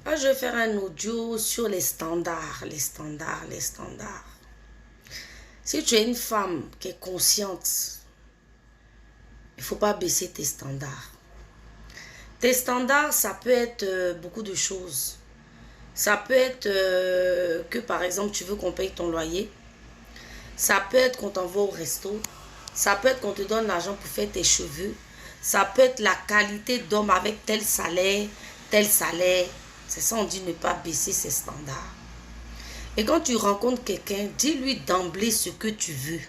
Ah, je vais faire un audio sur les standards, les standards, les standards. Si tu es une femme qui est consciente, il ne faut pas baisser tes standards. Tes standards, ça peut être beaucoup de choses. Ça peut être que, par exemple, tu veux qu'on paye ton loyer. Ça peut être qu'on t'envoie au resto. Ça peut être qu'on te donne l'argent pour faire tes cheveux. Ça peut être la qualité d'homme avec tel salaire, tel salaire. C'est ça, on dit ne pas baisser ses standards. Et quand tu rencontres quelqu'un, dis-lui d'emblée ce que tu veux.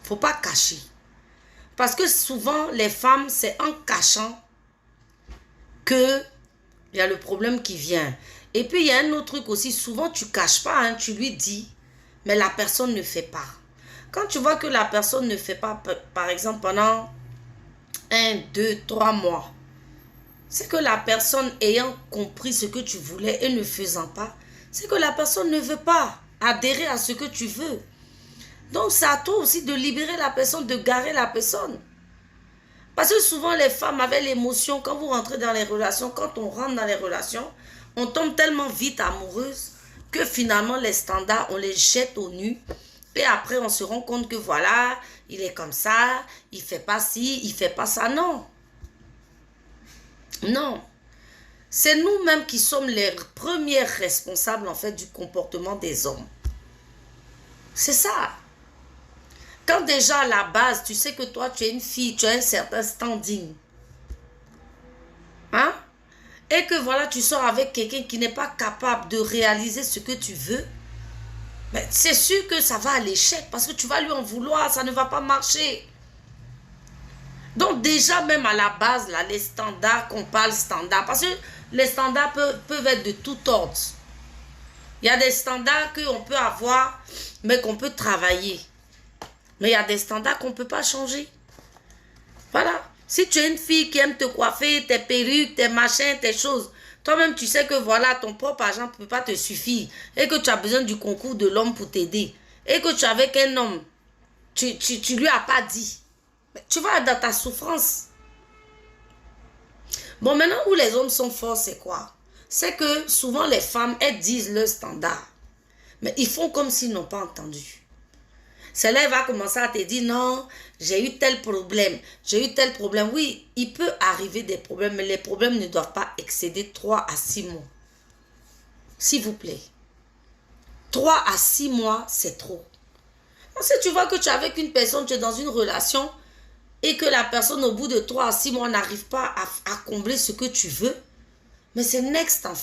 Faut pas cacher. Parce que souvent, les femmes, c'est en cachant que il y a le problème qui vient. Et puis, il y a un autre truc aussi. Souvent, tu caches pas, hein, tu lui dis, mais la personne ne fait pas. Quand tu vois que la personne ne fait pas, par exemple, pendant 1, 2, 3 mois, c'est que la personne ayant compris ce que tu voulais et ne faisant pas, c'est que la personne ne veut pas adhérer à ce que tu veux. Donc, c'est à toi aussi de libérer la personne, de garer la personne. Parce que souvent, les femmes avaient l'émotion, quand vous rentrez dans les relations, quand on rentre dans les relations, on tombe tellement vite amoureuse que finalement, les standards, on les jette au nu. Et après, on se rend compte que voilà, il est comme ça, il fait pas ci, il fait pas ça. Non. Non. C'est nous-mêmes qui sommes les premiers responsables, en fait, du comportement des hommes. C'est ça. Quand déjà, à la base, tu sais que toi, tu es une fille, tu as un certain standing. Hein? Et que voilà, tu sors avec quelqu'un qui n'est pas capable de réaliser ce que tu veux. Mais c'est sûr que ça va à l'échec parce que tu vas lui en vouloir, ça ne va pas marcher. Donc déjà, même à la base, là, les standards, qu'on parle standards, parce que les standards peuvent être de tout ordre. Il y a des standards qu'on peut avoir, mais qu'on peut travailler. Mais il y a des standards qu'on ne peut pas changer. Voilà. Si tu es une fille qui aime te coiffer, tes perruques, tes machins, tes choses, toi-même tu sais que voilà, ton propre argent ne peut pas te suffire et que tu as besoin du concours de l'homme pour t'aider et que tu es avec un homme, tu lui as pas dit. Mais tu vas dans ta souffrance. Bon, maintenant où les hommes sont forts, c'est quoi? C'est que souvent les femmes, elles disent leur standard. Mais ils font comme s'ils n'ont pas entendu. Celle-là, elle va commencer à te dire, non, j'ai eu tel problème, j'ai eu tel problème. Oui, il peut arriver des problèmes, mais les problèmes ne doivent pas excéder 3 à 6 mois. S'il vous plaît. 3 à 6 mois, c'est trop. Si tu vois que tu es avec une personne, tu es dans une relation, et que la personne, au bout de 3 à 6 mois, n'arrive pas à combler ce que tu veux, mais c'est next en fait.